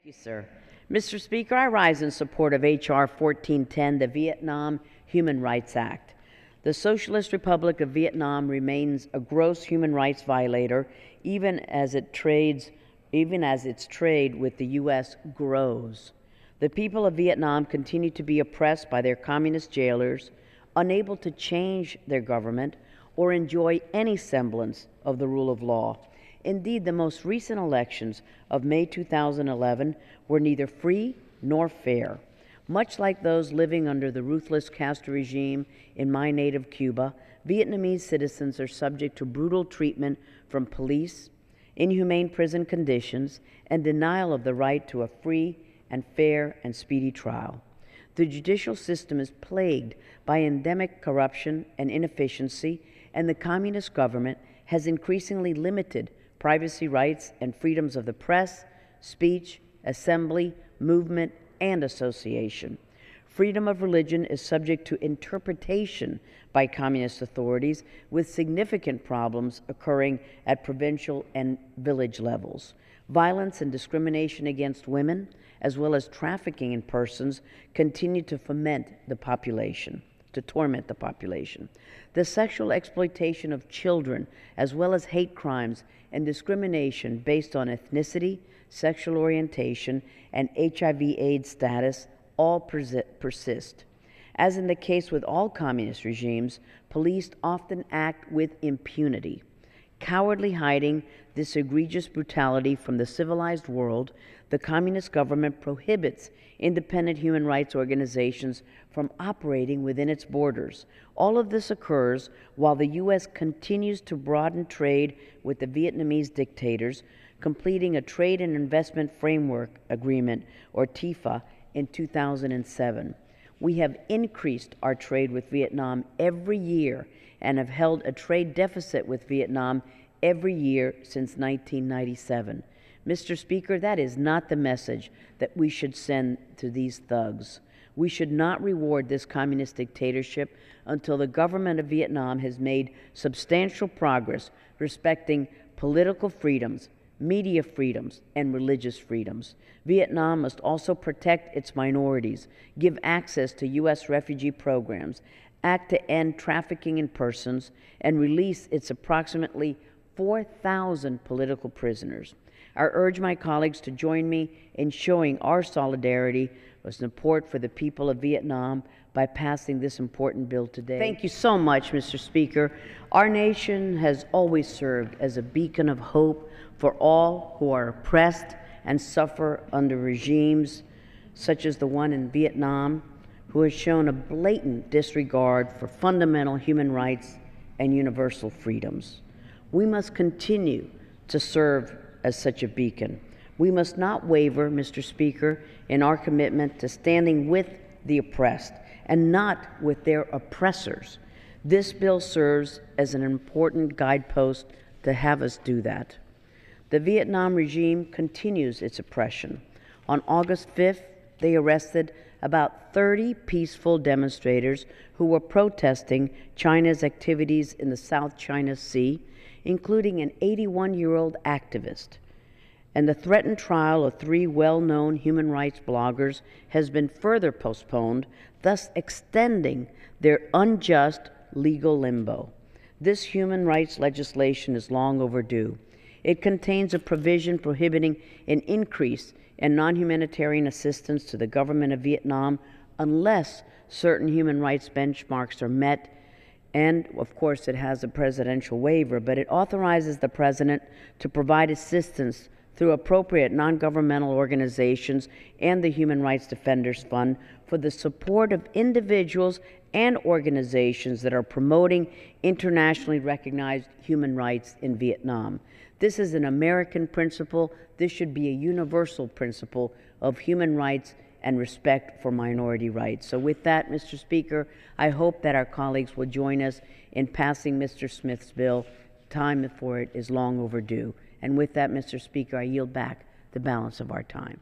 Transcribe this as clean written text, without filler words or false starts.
Thank you, sir. Mr. Speaker, I rise in support of H.R. 1410, the Vietnam Human Rights Act. The Socialist Republic of Vietnam remains a gross human rights violator, even as its trade with the U.S. grows. The people of Vietnam continue to be oppressed by their communist jailers, unable to change their government or enjoy any semblance of the rule of law. Indeed, the most recent elections of May 2011 were neither free nor fair. Much like those living under the ruthless Castro regime in my native Cuba, Vietnamese citizens are subject to brutal treatment from police, inhumane prison conditions, and denial of the right to a free and fair and speedy trial. The judicial system is plagued by endemic corruption and inefficiency, and the communist government has increasingly limited privacy rights and freedoms of the press, speech, assembly, movement, and association. Freedom of religion is subject to interpretation by communist authorities, with significant problems occurring at provincial and village levels. Violence and discrimination against women, as well as trafficking in persons, continue to torment the population. The sexual exploitation of children, as well as hate crimes and discrimination based on ethnicity, sexual orientation, and HIV/AIDS status all persist. As in the case with all communist regimes, police often act with impunity. Cowardly hiding this egregious brutality from the civilized world, the communist government prohibits independent human rights organizations from operating within its borders. All of this occurs while the U.S. continues to broaden trade with the Vietnamese dictators, completing a Trade and Investment Framework Agreement, or TIFA, in 2007. We have increased our trade with Vietnam every year and have held a trade deficit with Vietnam every year since 1997. Mr. Speaker, that is not the message that we should send to these thugs. We should not reward this communist dictatorship until the government of Vietnam has made substantial progress respecting political freedoms, media freedoms, and religious freedoms. Vietnam must also protect its minorities, give access to U.S. refugee programs, act to end trafficking in persons, and release its approximately 4,000 political prisoners. I urge my colleagues to join me in showing our solidarity and support for the people of Vietnam by passing this important bill today. Thank you so much, Mr. Speaker. Our nation has always served as a beacon of hope for all who are oppressed and suffer under regimes such as the one in Vietnam, who has shown a blatant disregard for fundamental human rights and universal freedoms. We must continue to serve as such a beacon. We must not waver, Mr. Speaker, in our commitment to standing with the oppressed and not with their oppressors. This bill serves as an important guidepost to have us do that. The Vietnam regime continues its oppression. On August 5th, they arrested about 30 peaceful demonstrators who were protesting China's activities in the South China Sea, including an 81-year-old activist. And the threatened trial of 3 well-known human rights bloggers has been further postponed, thus extending their unjust legal limbo. This human rights legislation is long overdue. It contains a provision prohibiting an increase in non-humanitarian assistance to the government of Vietnam unless certain human rights benchmarks are met. And, of course, it has a presidential waiver, but it authorizes the president to provide assistance through appropriate non-governmental organizations and the Human Rights Defenders Fund for the support of individuals and organizations that are promoting internationally recognized human rights in Vietnam. This is an American principle. This should be a universal principle of human rights and respect for minority rights. So with that, Mr. Speaker, I hope that our colleagues will join us in passing Mr. Smith's bill. Time for it is long overdue. And with that, Mr. Speaker, I yield back the balance of our time.